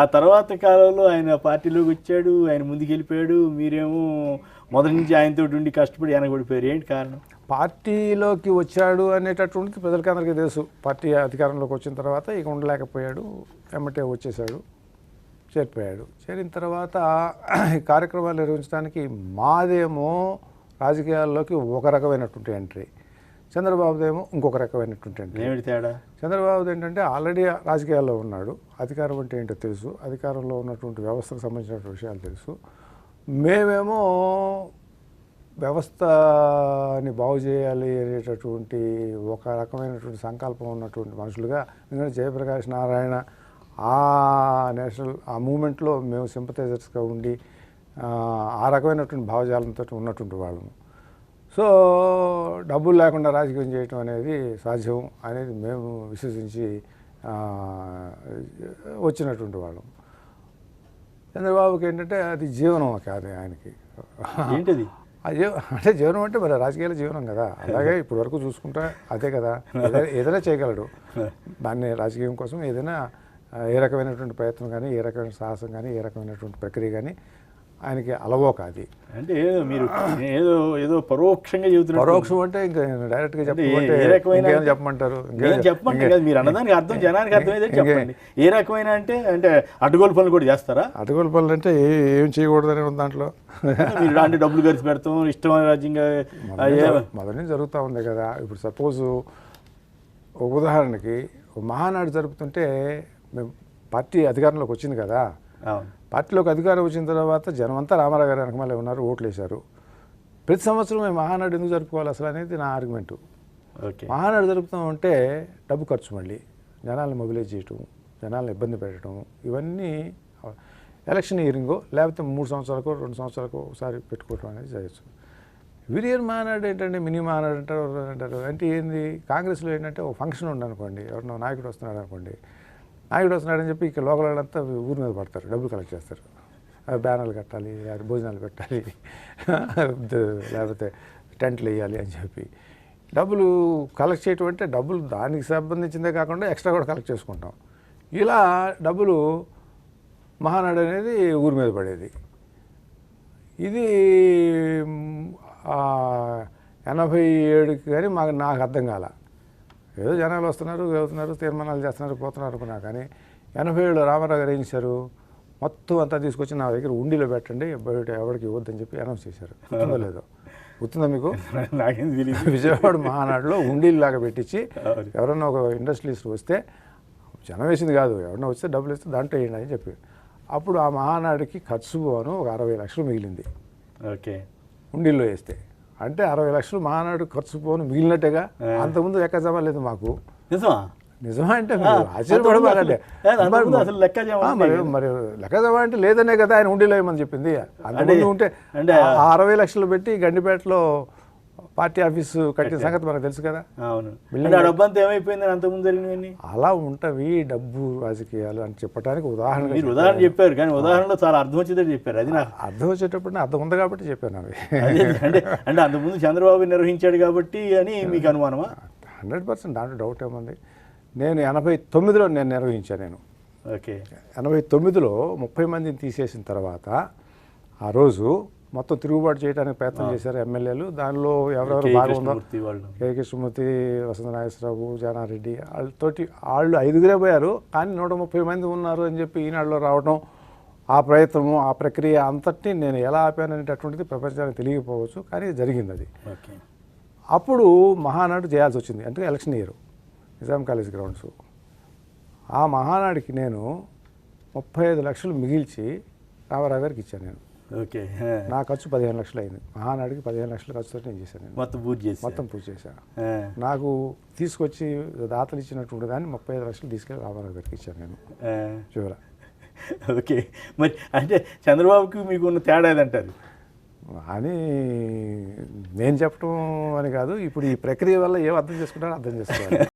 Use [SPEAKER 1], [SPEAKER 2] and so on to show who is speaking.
[SPEAKER 1] ఆ తర్వాత కాలంలో ఆయన పార్టీలోకి వచ్చాడు, ఆయన ముందుకెళ్ళిపోయాడు, మీరేమో మొదటి నుంచి ఆయనతో ఉండి కష్టపడి వెనకబడిపోయారు. ఏంటి కారణం?
[SPEAKER 2] పార్టీలోకి వచ్చాడు అనేటటువంటిది ప్రజలకి అందరికీ తెలుసు. పార్టీ అధికారంలోకి వచ్చిన తర్వాత ఇక ఉండలేకపోయాడు, ఎమ్మటే వచ్చేసాడు, చేరిపోయాడు. చేరిన తర్వాత ఈ కార్యక్రమాలు నిర్వహించడానికి మాదేమో రాజకీయాల్లోకి ఒక రకమైనటువంటి ఎంట్రీ, చంద్రబాబుదేమో ఇంకొక రకమైనటువంటి ఎంట్రీ.
[SPEAKER 1] ఏమిటి తేడా?
[SPEAKER 2] చంద్రబాబుది ఏంటంటే ఆల్రెడీ రాజకీయాల్లో ఉన్నాడు, అధికారం అంటే ఏంటో తెలుసు, అధికారంలో ఉన్నటువంటి వ్యవస్థకు సంబంధించినటువంటి విషయాలు తెలుసు. మేమేమో వ్యవస్థని బాగు చేయాలి అనేటటువంటి ఒక రకమైనటువంటి సంకల్పం ఉన్నటువంటి మనుషులుగా, ఎందుకంటే జయప్రకాష్ నారాయణ ఆ నేషనల్ ఆ మూమెంట్లో మేము సింపథైజర్స్గా ఉండి ఆ రకమైనటువంటి భావజాలంతో ఉన్నటువంటి వాళ్ళము. సో డబ్బులు లేకుండా రాజకీయం చేయటం అనేది సాధ్యం అనేది మేము విశ్వసించి వచ్చినటువంటి వాళ్ళం. చంద్రబాబుకి ఏంటంటే అది జీవనం కాదు ఆయనకి.
[SPEAKER 1] ఏంటది?
[SPEAKER 2] అంటే జీవనం అంటే మరి రాజకీయాల జీవనం కదా, అలాగే ఇప్పటి వరకు చూసుకుంటా అదే కదా. ఏదైనా చేయగలడు, దాన్ని రాజకీయం కోసం ఏదైనా ఏ రకమైనటువంటి ప్రయత్నం కానీ, ఏ రకమైన సాహసం కానీ, ఏ రకమైనటువంటి ప్రక్రియ కానీ ఆయనకి అలవోక అది.
[SPEAKER 1] అంటే ఏదో మీరు ఏదో ఏదో పరోక్షంగా చెబుతున్నారు.
[SPEAKER 2] పరోక్షం అంటే ఇంకా డైరెక్ట్గా చెప్పమంటారు?
[SPEAKER 1] చెప్పమంటే కదా, మీరు అన్నదానికి అర్థం జనానికి అర్థమైతే చెప్పండి. ఏ రకమైన అంటే అంటే అడ్డగోలు పనులు కూడా చేస్తారా?
[SPEAKER 2] అడ్డగోలు పనులు అంటే ఏం చేయకూడదని ఉంది దాంట్లో.
[SPEAKER 1] మీరు అంటే డబ్బులు ఖర్చు పెడతాం, ఇష్టమైన రాజ్యంగా
[SPEAKER 2] మొదటి జరుగుతూ ఉంది కదా. ఇప్పుడు సపోజు ఒక ఉదాహరణకి మహానాడు జరుపుతుంటే మేము పార్టీ అధికారంలోకి వచ్చింది కదా, పార్టీలోకి అధికారం వచ్చిన తర్వాత జనం అంతా రామారావు గారు వెనకమలే ఉన్నారు, ఓట్లు వేశారు. ప్రతి సంవత్సరం మేము మహానాడు ఎందుకు జరుపుకోవాలి అసలు అనేది నా ఆర్గ్యుమెంటు. మహానాడు జరుపుతామంటే డబ్బు ఖర్చు, మళ్ళీ జనాలను మొబిలైజ్ చేయటం, జనాలను ఇబ్బంది పెట్టడం, ఇవన్నీ ఎలక్షన్ ఇయరింగో లేకపోతే 3 సంవత్సరాలకు 2 సంవత్సరాలకు ఒకసారి పెట్టుకోవటం అనేది చేయొచ్చు. విరియర్ మహానాడు ఏంటంటే మినీ మహానాడు అంటారు. అంటే ఏంది, కాంగ్రెస్లో ఏంటంటే ఒక ఫంక్షన్ ఉండనుకోండి, ఎవరినో నాయకుడు వస్తున్నాడు అనుకోండి, నాయకుడు వస్తున్నాడని చెప్పి ఇక్కడ లోకల్ వాళ్ళంతా ఊరి మీద పడతారు, డబ్బులు కలెక్ట్ చేస్తారు. బ్యానర్లు కట్టాలి, భోజనాలు పెట్టాలి, లేకపోతే టెంట్లు వేయాలి అని చెప్పి డబ్బులు కలెక్ట్ చేయటం అంటే డబ్బులు దానికి సంబంధించిందే కాకుండా ఎక్స్ట్రా కూడా కలెక్ట్ చేసుకుంటాం. ఇలా డబ్బులు మహానాడు అనేది ఊరి మీద పడేది. ఇది 87కి కానీ నాకు అర్థం కాల. ఏదో జనాలు వస్తున్నారు, వెళ్తున్నారు, తీర్మానాలు చేస్తున్నారు, పోతున్నారు అనుకున్నా. కానీ 87లో రామారావు గారు ఏం చేశారు, మొత్తం అంతా తీసుకొచ్చి నా దగ్గర ఉండిలో పెట్టండి, బయట ఎవరికి ఇవ్వద్దని చెప్పి అనౌన్స్ చేశారు. గుర్తుందో లేదో? గుర్తుందా మీకు?
[SPEAKER 1] నాకేం తెలియదు.
[SPEAKER 2] విజయవాడ మహానాడులో ఉండీలాగా పెట్టించి ఎవరన్నా ఒక ఇండస్ట్రియలిస్ట్ వస్తే, జనం వేసింది కాదు, ఎవరన్నా వస్తే డబ్బులు ఇస్తే దాంట్లో వేయండి అని చెప్పి, అప్పుడు ఆ మహానాడుకి ఖర్చు పోను ఒక 60 లక్షలు మిగిలింది.
[SPEAKER 1] ఓకే,
[SPEAKER 2] ఉండీల్లో వేస్తే అంటే 60 లక్షలు మహానాడు ఖర్చు పోను మిగిలినట్టుగా. అంతకుముందు లెక్క జమ లేదు మాకు. నిజమా అంటే ఆశ్చర్యపడబాకండి. మరి లెక్క జమ అంటే లేదనే కదా ఆయన ఉండీలో వేయమని చెప్పింది. అంతకుముందు ఉంటే 60 లక్షలు పెట్టి గండిపేటలో పార్టీ ఆఫీసు కట్టిన సంగతి మనకు తెలుసు కదా.
[SPEAKER 1] డబ్బంతా ఏమైపోయింది అంతకుముందు జరిగినవన్నీ.
[SPEAKER 2] అలా ఉంటవి డబ్బు రాజకీయాలు అని చెప్పడానికి
[SPEAKER 1] ఉదాహరణ చెప్పారు, కానీ ఉదాహరణలో చాలా అర్థం వచ్చేది చెప్పారు. అది నాకు
[SPEAKER 2] అర్థం వచ్చేటప్పుడు అర్థం ఉంది కాబట్టి చెప్పాను. అవి
[SPEAKER 1] అంటే అంతకుముందు చంద్రబాబు నిర్వహించాడు కాబట్టి అని మీకు అనుమానమా?
[SPEAKER 2] 100% దాంట్లో డౌట్ ఏముంది. నేను 89లో నేను నిర్వహించాను. నేను
[SPEAKER 1] ఓకే
[SPEAKER 2] 89లో 30 మందిని తీసేసిన తర్వాత ఆ రోజు మొత్తం తిరుగుబాటు చేయడానికి ప్రయత్నం చేశారు ఎమ్మెల్యేలు. దానిలో ఎవరెవరు బాగా ఉందో, కే కృష్ణమూర్తి, వసంత నాగేశ్వరరావు, జానారెడ్డి, వాళ్ళతోటి వాళ్ళు 5గురే పోయారు. కానీ 130 మంది ఉన్నారు అని చెప్పి ఈనాడులో రావడం, ఆ ప్రయత్నము, ఆ ప్రక్రియ అంతటినీ నేను ఎలా ఆపాను అనేటటువంటిది ప్రపంచానికి తెలియకపోవచ్చు, కానీ జరిగింది అది. అప్పుడు మహానాడు చేయాల్సి వచ్చింది, అంటే election year, Nizam college grounds. ఆ మహానాడికి నేను 35 లక్షలు మిగిల్చి రామారావు గారికి ఇచ్చాను నేను.
[SPEAKER 1] ఓకే,
[SPEAKER 2] నా ఖర్చు 15 లక్షలు అయింది. మహానాడికి 15 లక్షల ఖర్చుతో నేను చేశాను. నేను మొత్తం పూజ చేశాను. నాకు తీసుకొచ్చి దాతలు ఇచ్చినటువంటి దాన్ని 35 లక్షలు తీసుకెళ్ళి రామారావు గారికి ఇచ్చాను నేను చివర.
[SPEAKER 1] ఓకే, మరి అంటే చంద్రబాబుకి మీకు ఉన్న తేడా ఏదంటారు
[SPEAKER 2] అని నేను చెప్పడం అని కాదు, ఇప్పుడు ఈ ప్రక్రియ వల్ల ఏం అర్థం చేసుకుంటారో అర్థం చేసుకోవాలి.